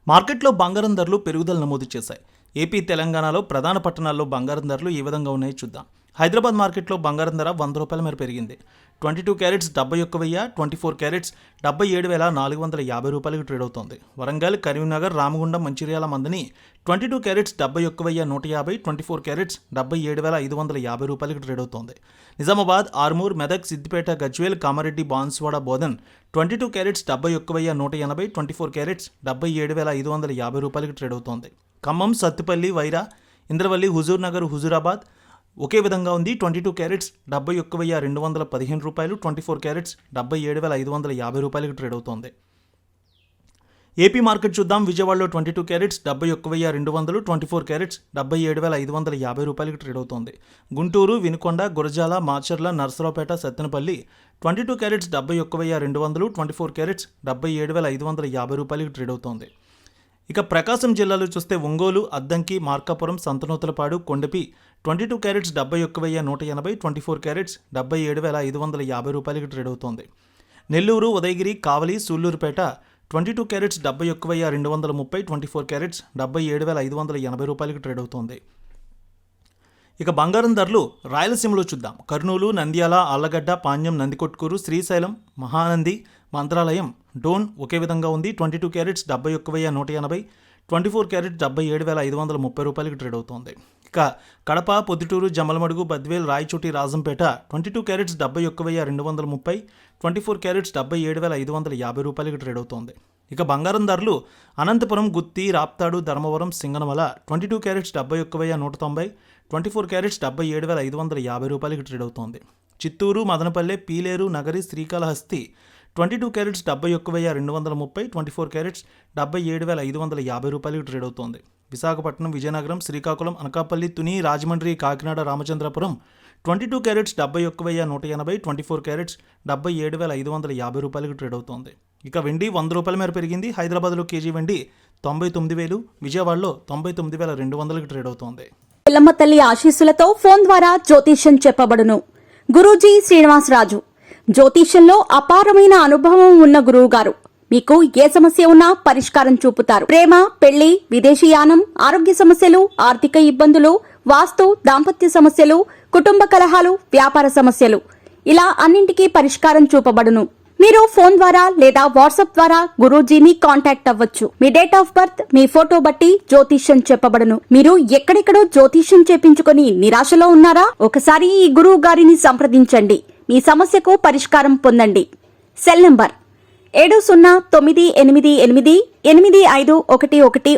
మార్కెట్లో బంగారం ధరలు పెరుగుదల నమోదు చేశాయి. ఏపీ, తెలంగాణలో ప్రధాన పట్టణాల్లో బంగారం ధరలు ఏ విధంగా ఉన్నాయో చూద్దాం. హైదరాబాద్ మార్కెట్లో బంగారం ధర ₹100 మేర పెరిగింది. 22 క్యారెట్స్ 71,000, 24 క్యారెట్స్ 77,450 ట్రేడ్ అవుతోంది. వరంగల్, కరీంనగర్, రామగుండం, మంచిర్యాల మందని 22 క్యారెట్స్ 71,150, 24 క్యారెట్స్ 77,550 ట్రేడ్ అవుతోంది. Nizamabad, Armoor, Medak, Siddipet, Gajwel, Kamareddy, Banswada, Bodhan 22 carats 71,180, 24 carats 77,550 trade అవుతోంది. ఖమ్మం, సత్తుపల్లి, వైరా, ఇంద్రవల్లి, హుజూర్ నగర్, హుజూరాబాద్ ఒకే విధంగా ఉంది. 22 క్యారెట్స్ 71,215, 24 క్యారెట్స్ 77,550 ట్రేడ్ అవుతోంది. ఏపీ మార్కెట్ చూద్దాం. విజయవాడలో 22 క్యారెట్స్ 71,200, 24 క్యారెట్స్ 77,550 ట్రేడ్ అవుతోంది. Guntur, Vinukonda, Gurazala, Macherla, Narasaraopet, Sattenapalli 22 carats 71,200, 24 carats 77,550 trade అవుతోంది. ఇక ప్రకాశం జిల్లాలో చూస్తే Ongole, Addanki, Markapuram, Santhanuthalapadu, Kondapi 22 carats 71,180, 24 carats 77,550 trade అవుతోంది. Nellore, Udayagiri, Kavali, Sullurpeta 22 carats 71,230, 24 carats 77,580 trade అవుతోంది. ఇక బంగారం ధరలు రాయలసీమలో చూద్దాం. కర్నూలు, నంద్యాల, ఆళ్లగడ్డ, పాణ్యం, నందికొట్కూరు, శ్రీశైలం, మహానంది, మంత్రాలయం, డోన్ ఒకే విధంగా ఉంది. 22 క్యారెట్స్ 71,180, 24 క్యారెట్స్ 77,530 ట్రేడ్ అవుతోంది. ఇక Kadapa, Proddatur, Jammalamadugu, Badvel, Rayachoti, Rajampet 22 carats 71,230, 24 carats 77,550 trade అవుతోంది. ఇక బంగారం ధరలు Anantapur, Gooty, Raptadu, Dharmavaram, Singanamala 22 carats 71,190, 24 carats 77,550 trade అవుతోంది. Chittoor, Madanapalle, Pileru, Nagari, Srikalahasti 22 carats 71,230, 24 carats 77,550 trade అవుతోంది. Visakhapatnam, Vizianagaram, Srikakulam, Anakapalli, Tuni, Rajahmundry, Kakinada, Ramachandrapuram 22 carats 71,180, 24 carats 77,550 trade అవుతోంది. ఇక వెండి ₹100 మేర పెరిగింది. హైదరాబాద్లో కేజీ వెండి 99,000, విజయవాడలో 99,200 ట్రేడ్ అవుతోంది. ఎల్లమ్మ తల్లి ఆశీస్సులతో ఫోన్ ద్వారా జ్యోతిష్యం చెప్పబడును. గురూజీ శ్రీనివాసరాజు జ్యోతిష్యంలో అపారమైన అనుభవం ఉన్న గురువు గారు మీకు ఏ సమస్య ఉన్నా పరిష్కారం చూపుతారు. ప్రేమ, పెళ్లి, విదేశీయానం, ఆరోగ్య సమస్యలు, ఆర్థిక ఇబ్బందులు, వాస్తు, దాంపత్య సమస్యలు, కుటుంబ కలహాలు, వ్యాపార సమస్యలు ఇలా అన్నింటికీ పరిష్కారం చూపబడును. మీరు ఫోన్ ద్వారా లేదా వాట్సాప్ ద్వారా గురూజీని కాంటాక్ట్ అవ్వచ్చు. మీ డేట్ ఆఫ్ బర్త్, మీ ఫోటో బట్టి జ్యోతిష్యం చెప్పబడును. మీరు ఎక్కడెక్కడో జ్యోతిష్యం చేపించుకొని నిరాశలో ఉన్నారా? ఒకసారి ఈ గురువు గారిని సంప్రదించండి. మీ సమస్యకు పరిష్కారం పొందండి. Cell number 7098888511